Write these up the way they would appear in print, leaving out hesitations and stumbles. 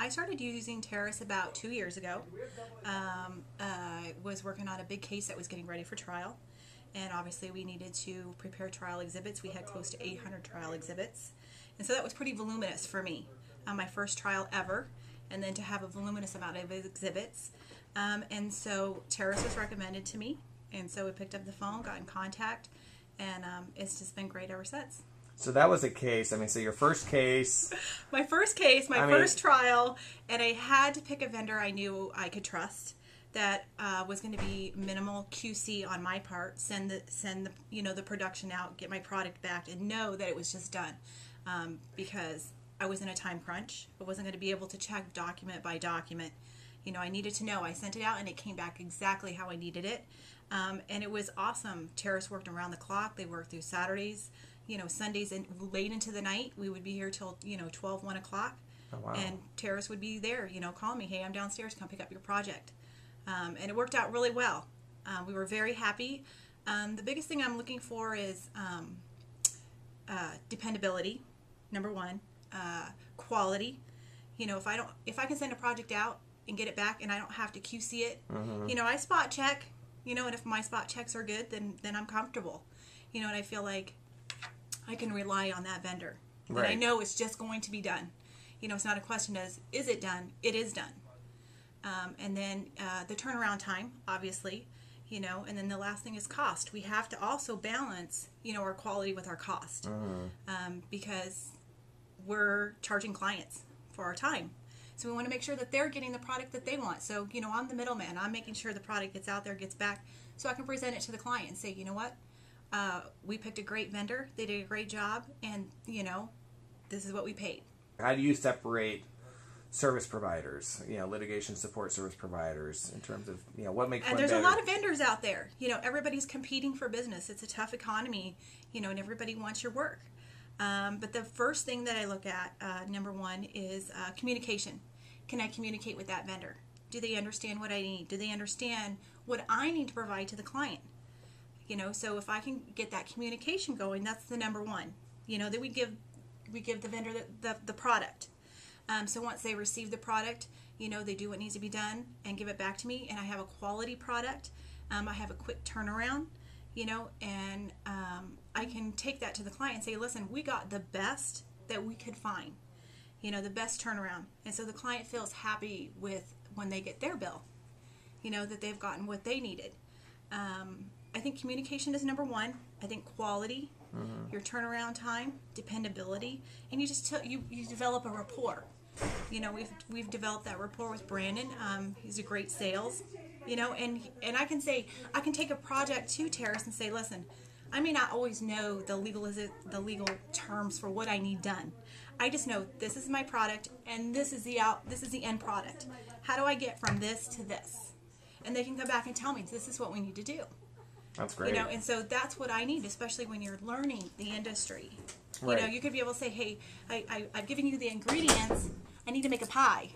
I started using TERIS about 2 years ago. I was working on a big case that was getting ready for trial, and obviously we needed to prepare trial exhibits. We had close to 800 trial exhibits, and so that was pretty voluminous for me. My first trial ever, and then to have a voluminous amount of exhibits. And so TERIS was recommended to me, and so we picked up the phone, got in contact, and it's just been great ever since. So that was a case. I mean, so your first case. My first case, first trial, and I had to pick a vendor I knew I could trust that was going to be minimal QC on my part. Send the the production out, get my product back, and know that it was just done because I was in a time crunch. I wasn't going to be able to check document by document. I needed to know. I sent it out, and it came back exactly how I needed it, and it was awesome. TERIS worked around the clock. They worked through Saturdays. Sundays and late into the night. We would be here till 12, 1 o'clock. Oh, wow. And TERIS would be there, call me, hey, I'm downstairs, come pick up your project. And it worked out really well. We were very happy. The biggest thing I'm looking for is dependability, number one. Quality. If I can send a project out and get it back and I don't have to QC it, I spot check, and if my spot checks are good, then I'm comfortable. And I feel like I can rely on that vendor. Right. And I know it's just going to be done. It's not a question of, is it done? It is done. And then the turnaround time, obviously, and then the last thing is cost. We have to also balance, our quality with our cost because we're charging clients for our time. So we want to make sure that they're getting the product that they want. So, I'm the middleman. I'm making sure the product gets out there, gets back, so I can present it to the client and say, you know what? We picked a great vendor. They did a great job, and this is what we paid. How do you separate service providers, litigation support service providers, in terms of what makes one there's better? A lot of vendors out there. Everybody's competing for business. It's a tough economy, and everybody wants your work. But the first thing that I look at, number one, is communication. Can I communicate with that vendor? Do they understand what I need? Do they understand what I need to provide to the client? So if I can get that communication going, that's the number one. That we give the vendor the product. So once they receive the product, they do what needs to be done and give it back to me, and I have a quality product. I have a quick turnaround, and I can take that to the client and say, listen, we got the best that we could find, the best turnaround. And so the client feels happy with when they get their bill, that they've gotten what they needed. I think communication is number one. I think quality, your turnaround time, dependability, and you just you develop a rapport. We've developed that rapport with Brandon. He's a great sales, and I can take a project to TERIS and say, listen, I may not always know the legal terms for what I need done. I just know this is my product and this is the end product. How do I get from this to this? And they can come back and tell me this is what we need to do. That's great. And so that's what I need, especially when you're learning the industry. Right. You could be able to say, hey, I've given you the ingredients. I need to make a pie.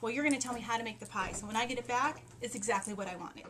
Well, you're going to tell me how to make the pie. So when I get it back, it's exactly what I wanted.